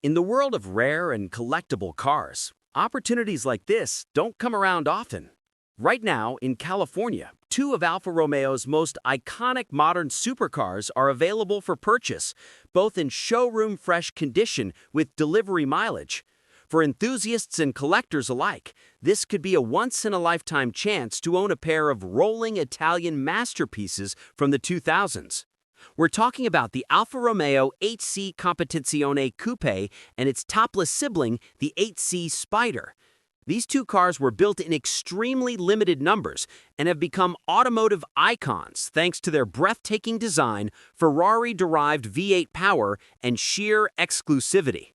In the world of rare and collectible cars, opportunities like this don't come around often. Right now, in California, two of Alfa Romeo's most iconic modern supercars are available for purchase, both in showroom-fresh condition with delivery mileage. For enthusiasts and collectors alike, this could be a once-in-a-lifetime chance to own a pair of rolling Italian masterpieces from the 2000s. We're talking about the Alfa Romeo 8C Competizione coupe and its topless sibling, the 8C Spider. These two cars were built in extremely limited numbers and have become automotive icons thanks to their breathtaking design, Ferrari-derived V8 power, and sheer exclusivity.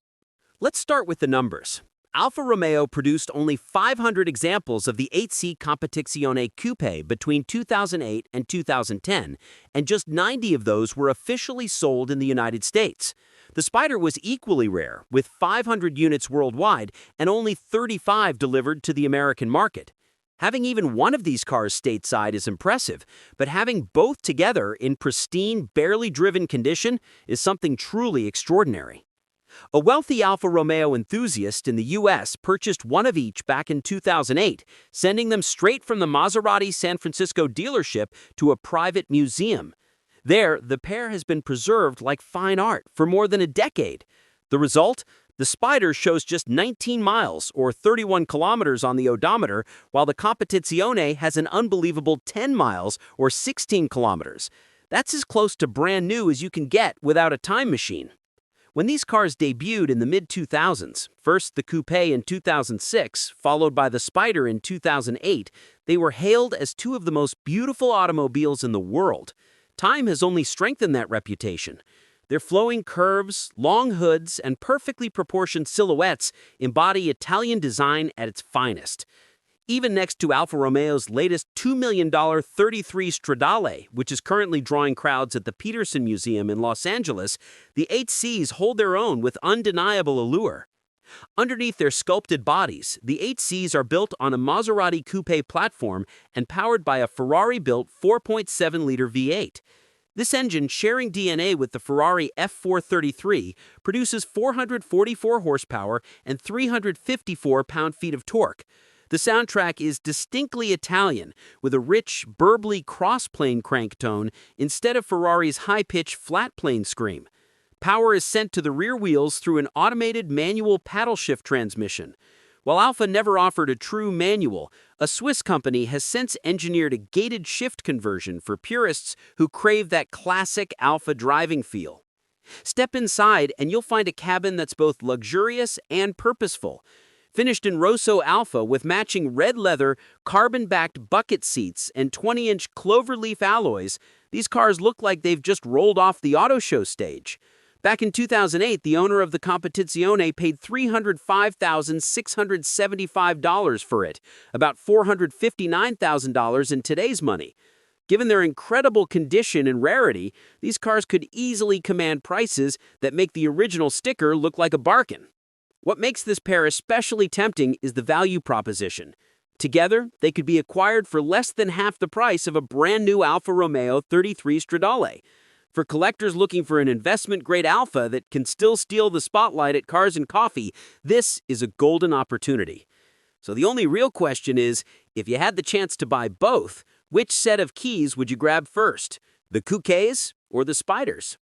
Let's start with the numbers. Alfa Romeo produced only 500 examples of the 8C Competizione coupe between 2008 and 2010, and just 90 of those were officially sold in the United States. The Spider was equally rare, with 500 units worldwide and only 35 delivered to the American market. Having even one of these cars stateside is impressive, but having both together in pristine, barely driven condition is something truly extraordinary. A wealthy Alfa Romeo enthusiast in the U.S. purchased one of each back in 2008, sending them straight from the Maserati San Francisco dealership to a private museum. There, the pair has been preserved like fine art for more than a decade. The result? The Spider shows just 19 miles, or 31 kilometers on the odometer, while the Competizione has an unbelievable 10 miles, or 16 kilometers. That's as close to brand new as you can get without a time machine. When these cars debuted in the mid-2000s, first the coupe in 2006, followed by the Spider in 2008, they were hailed as two of the most beautiful automobiles in the world. Time has only strengthened that reputation. Their flowing curves, long hoods, and perfectly proportioned silhouettes embody Italian design at its finest. Even next to Alfa Romeo's latest $2 million 33 Stradale, which is currently drawing crowds at the Peterson Museum in Los Angeles, the 8Cs hold their own with undeniable allure. Underneath their sculpted bodies, the 8Cs are built on a Maserati coupe platform and powered by a Ferrari-built 4.7-liter V8. This engine, sharing DNA with the Ferrari F433, produces 444 horsepower and 354 pound-feet of torque. The soundtrack is distinctly Italian, with a rich, burbly cross-plane crank tone instead of Ferrari's high-pitched flat-plane scream. Power is sent to the rear wheels through an automated manual paddle-shift transmission. While Alfa never offered a true manual, a Swiss company has since engineered a gated shift conversion for purists who crave that classic Alfa driving feel. Step inside and you'll find a cabin that's both luxurious and purposeful. Finished in Rosso Alpha with matching red leather, carbon-backed bucket seats, and 20-inch cloverleaf alloys, these cars look like they've just rolled off the auto show stage. Back in 2008, the owner of the Competizione paid $305,675 for it, about $459,000 in today's money. Given their incredible condition and rarity, these cars could easily command prices that make the original sticker look like a bargain. What makes this pair especially tempting is the value proposition. Together, they could be acquired for less than half the price of a brand new Alfa Romeo 33 Stradale. For collectors looking for an investment-grade Alfa that can still steal the spotlight at Cars and Coffee, this is a golden opportunity. So the only real question is, if you had the chance to buy both, which set of keys would you grab first? The coupes or the Spiders?